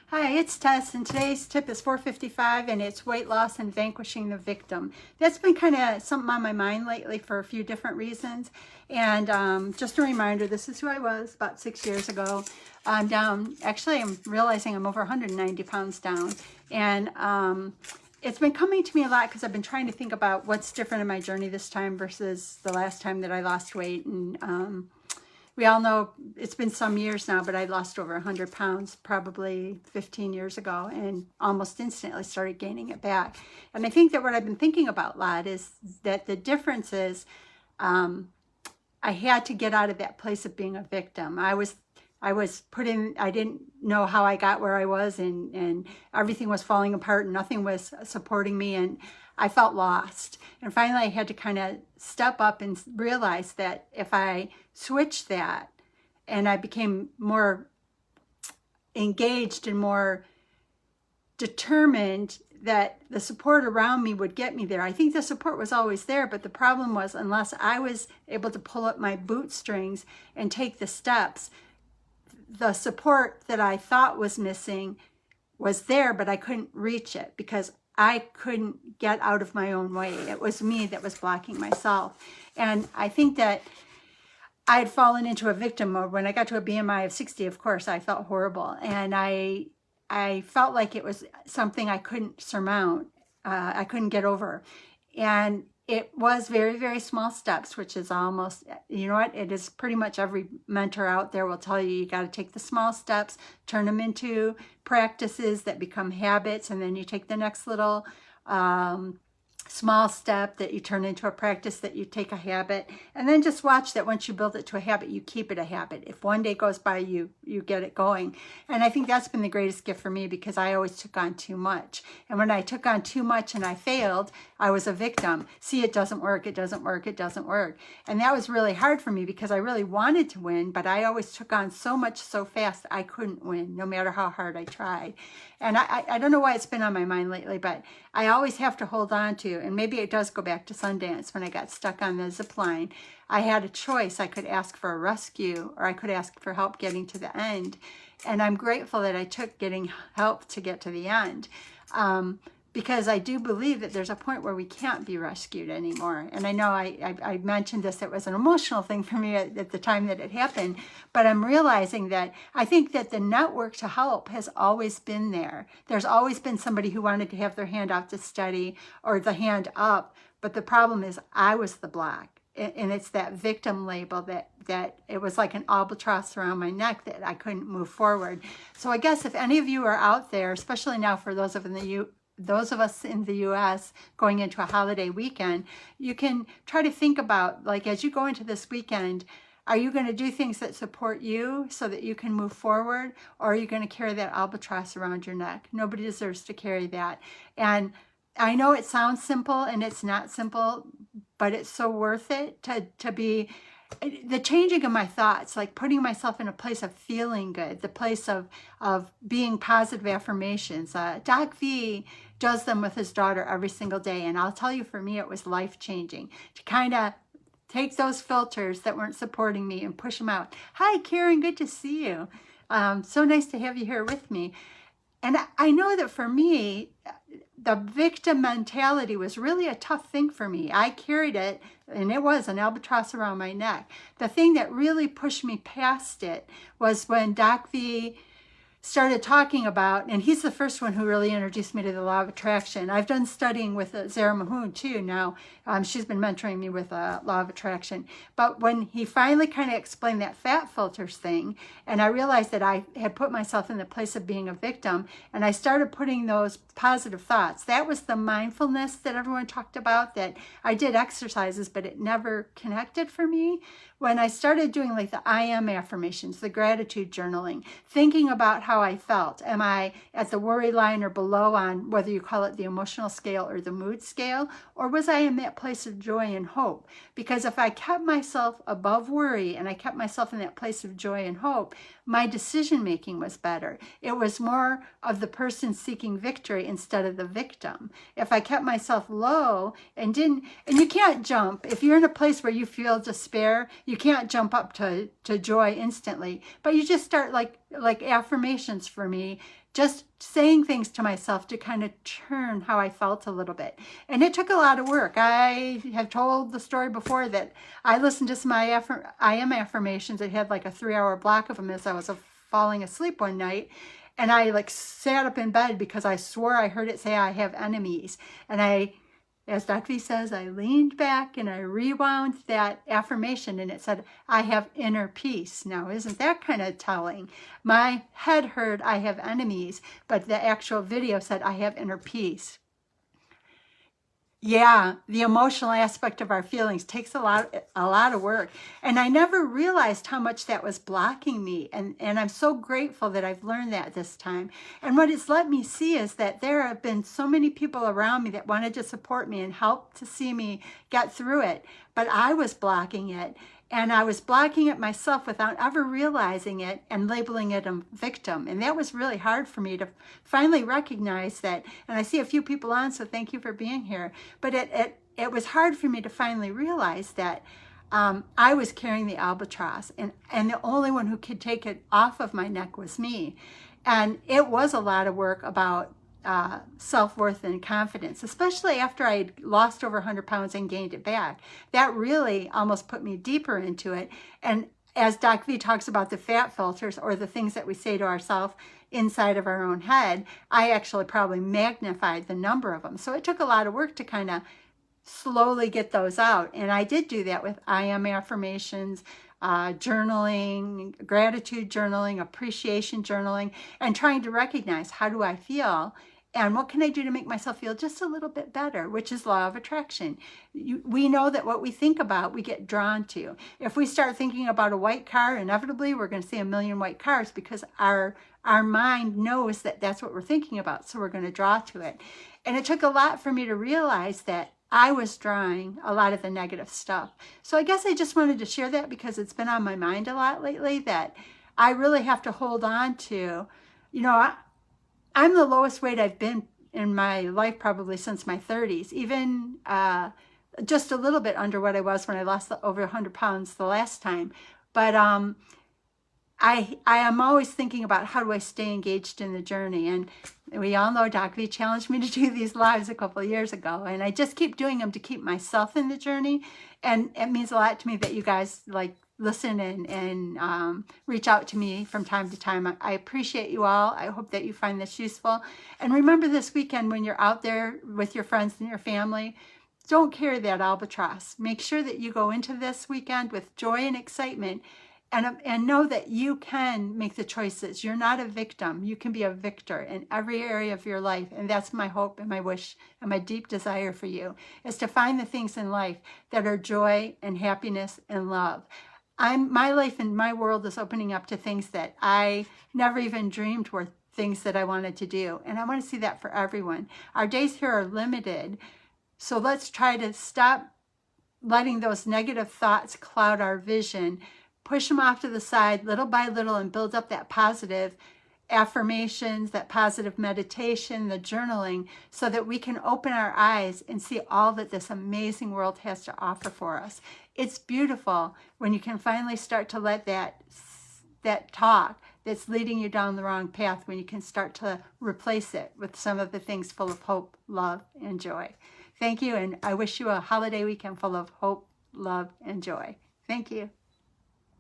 Hi, it's Tess, and today's tip is 455, and it's weight loss and vanquishing the victim. That's been kind of something on my mind lately for a few different reasons. And just a reminder, this is who I was about 6 years ago. I'm down, actually, I'm realizing I'm over 190 pounds down. And it's been coming to me a lot because I've been trying to think about what's different in my journey this time versus the last time that I lost weight. And we all know it's been some years now, but I lost over 100 pounds probably 15 years ago and almost instantly started gaining it back. And I think that what I've been thinking about a lot is that the difference is I had to get out of that place of being a victim. I didn't know how I got where I was, and everything was falling apart and nothing was supporting me, and I felt lost. And finally I had to kind of step up and realize that if I switched that and I became more engaged and more determined, that the support around me would get me there. I think the support was always there, but the problem was unless I was able to pull up my bootstrings and take the steps, the support that I thought was missing was there, but I couldn't reach it because I couldn't get out of my own way. It was me that was blocking myself. And I think that I had fallen into a victim mode. When I got to a BMI of 60, of course, I felt horrible. And I felt like it was something I couldn't surmount. I couldn't get over. And it was very, very small steps, which is almost, you know what, it is pretty much every mentor out there will tell you, you got to take the small steps, turn them into practices that become habits, and then you take the next little small step that you turn into a practice that you take a habit, and then just watch that once you build it to a habit, you keep it a habit. If one day goes by, you get it going. And I think that's been the greatest gift for me because I always took on too much. And when I took on too much and I failed, I was a victim. See, it doesn't work, it doesn't work, it doesn't work. And that was really hard for me because I really wanted to win, but I always took on so much so fast I couldn't win, no matter how hard I tried. And I don't know why it's been on my mind lately, but I always have to hold on to, and maybe it does go back to Sundance when I got stuck on the zip line. I had a choice. I could ask for a rescue or I could ask for help getting to the end. And I'm grateful that I took getting help to get to the end. Because I do believe that there's a point where we can't be rescued anymore. And I know I mentioned this, it was an emotional thing for me at the time that it happened, but I'm realizing that I think that the network to help has always been there. There's always been somebody who wanted to have their hand out to study or the hand up, but the problem is I was the block. And it's that victim label that it was like an albatross around my neck that I couldn't move forward. So I guess if any of you are out there, especially now for those of us in the US going into a holiday weekend, you can try to think about, like, as you go into this weekend, are you going to do things that support you so that you can move forward, or are you going to carry that albatross around your neck? Nobody deserves to carry that. And I know it sounds simple and it's not simple, but it's so worth it to be the changing of my thoughts, like putting myself in a place of feeling good, the place of being positive affirmations. Doc V does them with his daughter every single day. And I'll tell you, for me, it was life-changing to kind of take those filters that weren't supporting me and push them out. Hi, Karen, good to see you. So nice to have you here with me. And I know that for me, the victim mentality was really a tough thing for me. I carried it, and it was an albatross around my neck. The thing that really pushed me past it was when Doc V started talking about, and he's the first one who really introduced me to the law of attraction. I've done studying with Zara Mahoon too now. She's been mentoring me with law of attraction. But when he finally kind of explained that fat filters thing, and I realized that I had put myself in the place of being a victim, and I started putting those positive thoughts. That was the mindfulness that everyone talked about, that I did exercises, but it never connected for me. When I started doing like the I am affirmations, the gratitude journaling, thinking about how I felt. Am I at the worry line or below on whether you call it the emotional scale or the mood scale? Or was I in that place of joy and hope? Because if I kept myself above worry and I kept myself in that place of joy and hope, my decision making was better. It was more of the person seeking victory instead of the victim. If I kept myself low and you can't jump. If you're in a place where you feel despair, You can't jump up to joy instantly, but you just start like affirmations for me, just saying things to myself to kind of turn how I felt a little bit. And it took a lot of work. I have told the story before that I listened to some I am affirmations. I had like a 3-hour block of them as I was falling asleep one night. And I like sat up in bed because I swore I heard it say, I have enemies. And as Dr. V says, I leaned back and I rewound that affirmation and it said, I have inner peace. Now, isn't that kind of telling? My head heard, I have enemies, but the actual video said, I have inner peace. Yeah, the emotional aspect of our feelings takes a lot of work. And I never realized how much that was blocking me. And I'm so grateful that I've learned that this time. And what it's let me see is that there have been so many people around me that wanted to support me and help to see me get through it. But I was blocking it. And I was blocking it myself without ever realizing it and labeling it a victim. And that was really hard for me to finally recognize that. And I see a few people on, so thank you for being here. But it was hard for me to finally realize that I was carrying the albatross. And the only one who could take it off of my neck was me. And it was a lot of work about self-worth and confidence, especially after I had lost over 100 pounds and gained it back. That really almost put me deeper into it. And as Doc V talks about the fat filters, or the things that we say to ourselves inside of our own head, I actually probably magnified the number of them. So it took a lot of work to kind of slowly get those out. And I did do that with I am affirmations, journaling, gratitude journaling, appreciation journaling, and trying to recognize, how do I feel? And what can I do to make myself feel just a little bit better, which is law of attraction. We know that what we think about, we get drawn to. If we start thinking about a white car, inevitably we're going to see a million white cars, because our mind knows that that's what we're thinking about. So we're going to draw to it. And it took a lot for me to realize that I was drawing a lot of the negative stuff. So I guess I just wanted to share that because it's been on my mind a lot lately, that I really have to hold on to. You know, I'm the lowest weight I've been in my life probably since my 30s, even just a little bit under what I was when I lost over 100 pounds the last time. But I am always thinking about, how do I stay engaged in the journey? And we all know Doc V challenged me to do these lives a couple of years ago, and I just keep doing them to keep myself in the journey. And it means a lot to me that you guys like listen and reach out to me from time to time. I appreciate you all. I hope that you find this useful. And remember, this weekend when you're out there with your friends and your family, don't carry that albatross. Make sure that you go into this weekend with joy and excitement, and know that you can make the choices. You're not a victim. You can be a victor in every area of your life. And that's my hope and my wish and my deep desire for you, is to find the things in life that are joy and happiness and love. My life and my world is opening up to things that I never even dreamed were things that I wanted to do. And I want to see that for everyone. Our days here are limited. So let's try to stop letting those negative thoughts cloud our vision. Push them off to the side little by little and build up that positive affirmations, that positive meditation, the journaling, so that we can open our eyes and see all that this amazing world has to offer for us. It's beautiful when you can finally start to let that talk that's leading you down the wrong path, when you can start to replace it with some of the things full of hope, love, and joy. Thank you, and I wish you a holiday weekend full of hope, love, and joy. Thank you.